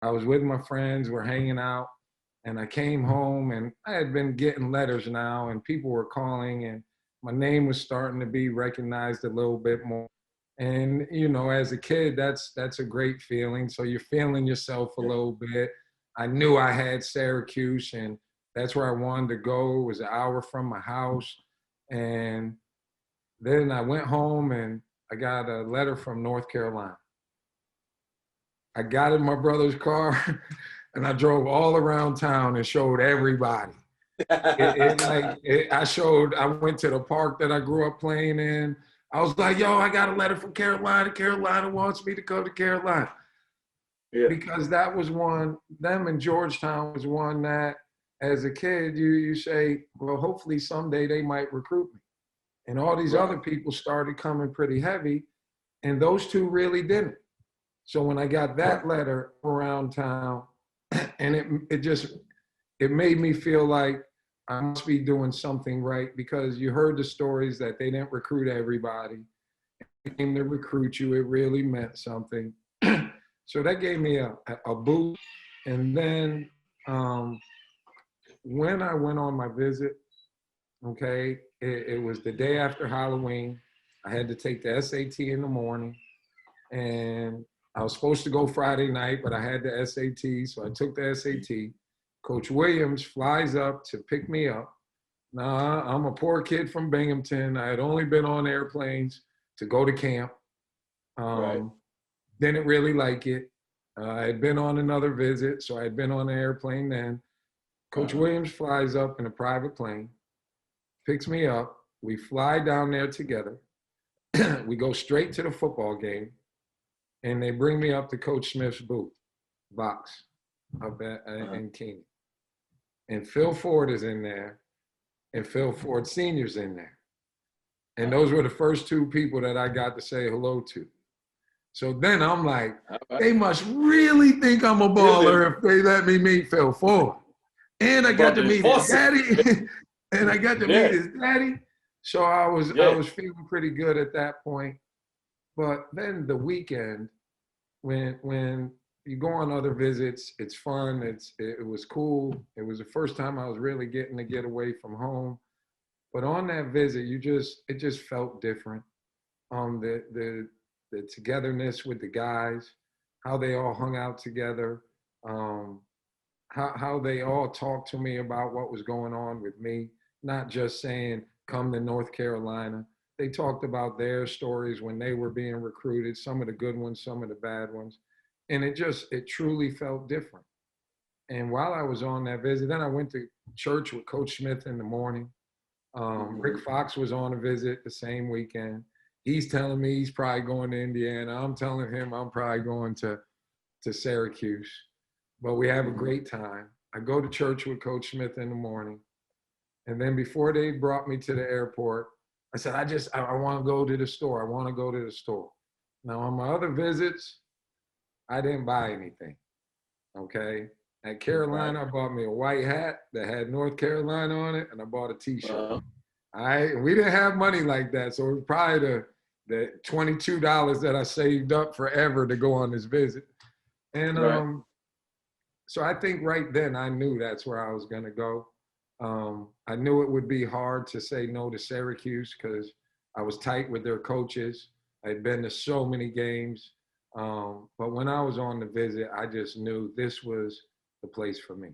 I was with my friends, we're hanging out, and I came home and I had been getting letters now, and people were calling, and my name was starting to be recognized a little bit more. And you know, as a kid, that's a great feeling. So you're feeling yourself a Yeah. little bit. I knew I had Syracuse, and that's where I wanted to go. It was an hour from my house, and then I went home and I got a letter from North Carolina. I got in my brother's car and I drove all around town and showed everybody. I went to the park that I grew up playing in. I was like, yo, I got a letter from Carolina. Carolina wants me to go to Carolina. Yeah. Because that was one, them in Georgetown was one that as a kid, you say, well, hopefully someday they might recruit me. And all these Right. other people started coming pretty heavy, and those two really didn't. So when I got that Right. letter around town, and it made me feel like I must be doing something right, because you heard the stories that they didn't recruit everybody. They came to recruit you. It really meant something. So that gave me a boost. And then when I went on my visit, okay, it was the day after Halloween. I had to take the SAT in the morning, and I was supposed to go Friday night, but I had the SAT, so I took the SAT. Coach Williams flies up to pick me up. Nah, I'm a poor kid from Binghamton. I had only been on airplanes to go to camp. Right. Um, didn't really like it. I had been on another visit, so I had been on an airplane then. Coach Uh-huh. Williams flies up in a private plane, picks me up. We fly down there together. We go straight to the football game, and they bring me up to Coach Smith's booth, box, up Uh-huh. in Keeney. And Phil Ford is in there, and Phil Ford Sr.'s in there. And Uh-huh. those were the first two people that I got to say hello to. So then I'm like, All right. they must really think I'm a Really baller if they let me meet Phil Ford. And I got about to to meet his enforce it. daddy. And I got to meet Yeah. his daddy. So I Yeah. was feeling pretty good at that point. But then the weekend, when you go on other visits, it's fun. It was cool. It was the first time I was really getting to get away from home. But on that visit, it just felt different. The togetherness with the guys, how they all hung out together, um, how they all talked to me about what was going on with me, not just saying come to North Carolina. They talked about their stories when they were being recruited, some of the good ones, some of the bad ones, and it truly felt different. And while I was on that visit, then I went to church with Coach Smith in the morning. Mm-hmm. Rick Fox was on a visit the same weekend. He's telling me he's probably going to Indiana. I'm telling him I'm probably going to Syracuse. But we have a Mm-hmm. great time. I go to church with Coach Smith in the morning. And then before they brought me to the airport, I said, I want to go to the store. I want to go to the store. Now, on my other visits, I didn't buy anything. Okay. At Right. Carolina, I bought me a white hat that had North Carolina on it, and I bought a T-shirt. Uh-huh. We didn't have money like that, so it was probably the $22 that I saved up forever to go on this visit. And Right. so I think right then I knew that's where I was going to go. I knew it would be hard to say no to Syracuse because I was tight with their coaches. I'd been to so many games. But when I was on the visit, I just knew this was the place for me.